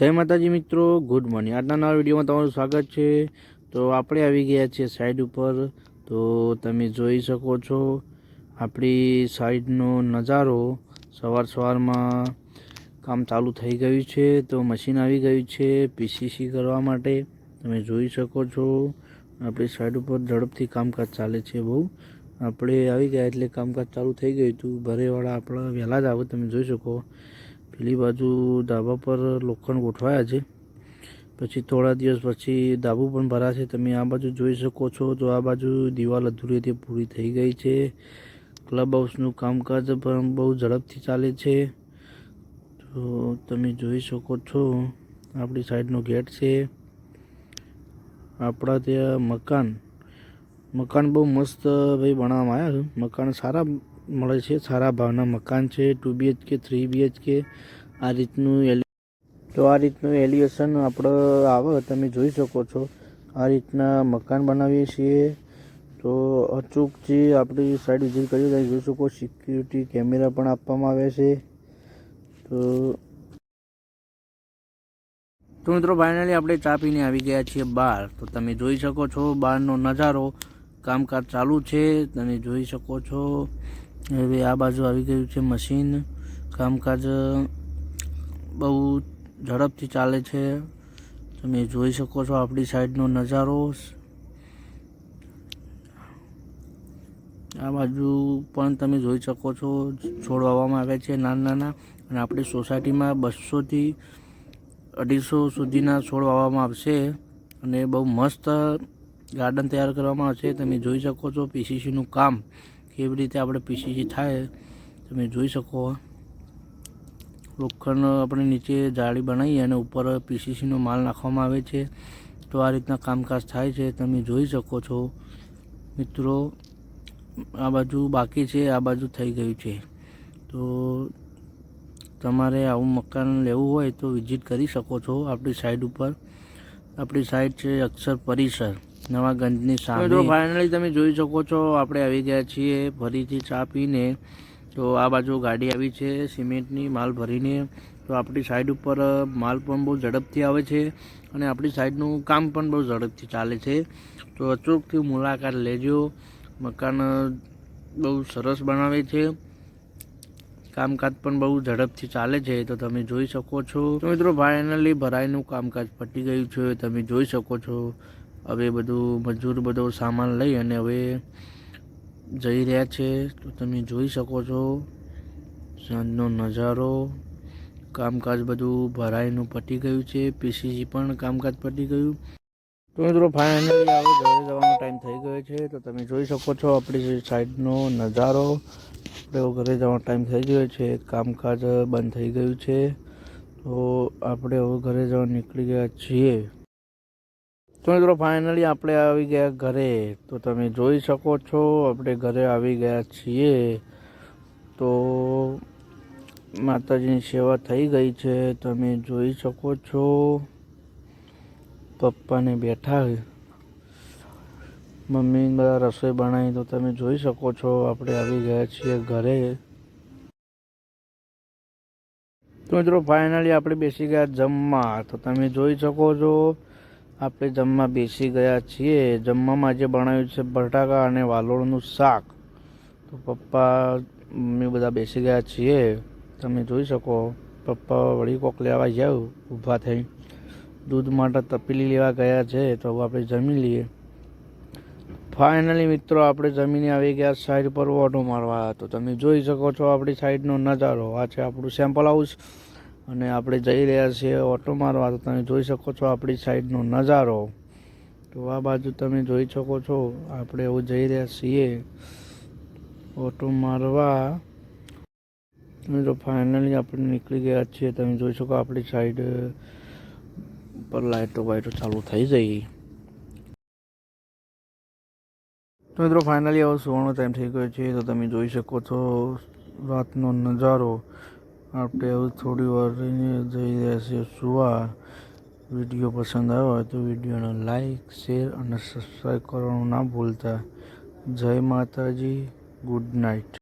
જય માતાજી મિત્રો, ગુડ મોર્નિંગ। આજના નવા વિડીયોમાં તમારું સ્વાગત છે। તો આપણે આવી ગયા છીએ સાઈડ ઉપર। તો તમે જોઈ શકો છો આપણી સાઈડનો નજારો। સવારમાં કામ ચાલુ થઈ ગયું છે। તો મશીન આવી ગયું છે પીસીસી કરવા માટે। તમે જોઈ શકો છો આપણી સાઈડ ઉપર ઝડપથી કામકાજ ચાલે છે બહુ। આપણે આવી ગયા એટલે કામકાજ ચાલુ થઈ ગયું હતું। ભરેવાળા આપણા વહેલા જ આવે, તમે જોઈ શકો। પેલી બાજુ ધાબા પર લોખંડ ગોઠવાયા છે, પછી થોડા દિવસ પછી ધાબુ પણ ભરાશે। તમે આ બાજુ જોઈ શકો છો। તો આ બાજુ દિવાલ અધૂરી હતી, પૂરી થઈ ગઈ છે। ક્લબ હાઉસનું કામકાજ પણ બહુ ઝડપથી ચાલે છે। તો તમે જોઈ શકો છો આપણી સાઈડનો ગેટ છે। આપણા ત્યાં મકાન બહુ મસ્ત ભાઈ બનાવવામાં આવ્યા છે। મકાન સારા મળે છે, સારા ભાવના મકાન છે। 2 BHK 3 BHK આ રીતનું એલિવેશન આપણે આવે, તમે જોઈ શકો છો। આ રીતના મકાન બનાવીએ છીએ। તો અચૂક જે આપણી સાઈડ વિઝિટ કરી તમે જોઈ શકો। સિક્યુરિટી કેમેરા પણ આપવામાં આવે છે। તો મિત્રો ફાઇનલી આપણે ચા પીને આવી ગયા છીએ બહાર। તો તમે જોઈ શકો છો બહારનો નજારો। કામકાજ ચાલુ છે, તમે જોઈ શકો છો। હવે આ બાજુ આવી ગયું છે મશીન। કામકાજ બહુ ઝડપથી ચાલે છે, તમે જોઈ શકો છો આપણી સાઈડનો નજારો। આ બાજુ પણ તમે જોઈ શકો છો છોડ વાવવામાં આવે છે નાના નાના। અને આપણી સોસાયટીમાં 200 થી 250 સુધીના છોડ વાવવામાં આવશે। અને બહુ મસ્ત ગાર્ડન તૈયાર કરવામાં આવશે। તમે જોઈ શકો છો પીસીસીનું કામ કેવી રીતે આપણે પીસીસી થાય, તમે જોઈ શકો। લોખંડ આપણે નીચે જાળી બનાવી અને ઉપર પીસીસીનો માલ નાખવામાં આવે છે। તો આ રીતના કામકાજ થાય છે, તમે જોઈ શકો છો મિત્રો। આ બાજુ બાકી છે, આ બાજુ થઈ ગયું છે। તો તમારે આવું મકાન લેવું હોય તો વિઝિટ કરી શકો છો આપણી સાઈડ ઉપર। આપણી સાઈડ છે અક્ષર પરિસર, નવાગંજની સામે। તો ફાઇનલી તમે જોઈ શકો છો આપણે આવી ગયા છીએ ફરીથી ચા પીને। તો આ બાજુ ગાડી આવી છે સિમેન્ટની માલ ભરીને। તો આપણી સાઈડ ઉપર માલ પણ બહુ ઝડપથી આવે છે અને આપણી સાઈડનું કામ પણ બહુ ઝડપથી ચાલે છે। તો અચૂકથી મુલાકાત લેજો। મકાન બહુ સરસ બનાવે છે, કામકાજ પણ બહુ ઝડપથી ચાલે છે। તો તમે જોઈ શકો છો। તો મિત્રો ફાઇનલી ભરાઈનું કામકાજ પતી ગયું છે, તમે જોઈ શકો છો। હવે મજૂર બધો સામાન લઈ અને હવે જઈ રહ્યા છે। તો તમે જોઈ શકો છો સાંજનો નજારો। કામકાજ બધું ભરાઈનું પતી ગયું છે, પીસીસી પણ કામકાજ પતી ગયું। તો મિત્રો ફાઇનલી હવે ઘરે જવાનો ટાઈમ થઈ ગયો છે। તો તમે જોઈ શકો છો આપણી સાઈડનો નજારો। આપણે ઘરે જવાનો ટાઈમ થઈ ગયો છે, કામકાજ બંધ થઈ ગયું છે। તો આપણે હવે ઘરે જવા નીકળી ગયા છીએ। તો મિત્રો ફાઇનલી આપણે આવી ગયા ઘરે। તો તમે જોઈ શકો છો આપણે ઘરે આવી ગયા છીએ। તો માતાજીની સેવા થઈ ગઈ છે, તમે જોઈ શકો છો। પપ્પાને બેઠા, મમ્મી બધા રસોઈ બનાવી। તો તમે જોઈ શકો છો આપણે આવી ગયા છીએ ઘરે। તો મિત્રો ફાઇનલી આપણે બેસી ગયા જમવા। તો તમે જોઈ શકો છો આપણે જમવા બેસી ગયા છીએ। જમવામાં જે બનાવ્યું છે બટાકા અને વાલોળનું શાક। તો પપ્પા મમ્મી બધા બેસી ગયા છીએ, તમે જોઈ શકો। પપ્પા વળી કોક લેવા જાવ ઊભા થઈ, દૂધ માટે તપેલી લેવા ગયા છે। તો હવે આપણે જમી લઈએ। ફાઇનલી મિત્રો આપણે જમીને આવી ગયા સાઈડ પર ઓટો મારવા। તો તમે જોઈ શકો છો આપણી સાઈડનો નજારો। આ છે આપણું સેમ્પલ હાઉસ અને આપણે જઈ રહ્યા છીએ ઓટો મારવા। તો તમે જોઈ શકો છો આપણી સાઈડનો નજારો। તો આ બાજુ તમે જોઈ શકો છો આપણે એવું જઈ રહ્યા છીએ ઓટો મારવા। તો ફાઇનલી આપણે નીકળી ગયા છીએ, તમે જોઈ શકો આપણી સાઈડ પર લાઇટો ચાલુ થઈ ગઈ। તો મિત્રો ફાઇનલી હવે સુવાનો ટાઈમ થઈ ગયો છે। તો તમે જોઈ શકો છો રાતનો નજારો। આપણે હવે થોડી વાર રહીને જઈ રહ્યા છીએ સુવા। વિડીયો પસંદ આવ્યો હોય તો વિડીયોને લાઈક, શેર અને સબસ્ક્રાઈબ કરવાનું ના ભૂલતા। જય માતાજી, ગુડ નાઇટ।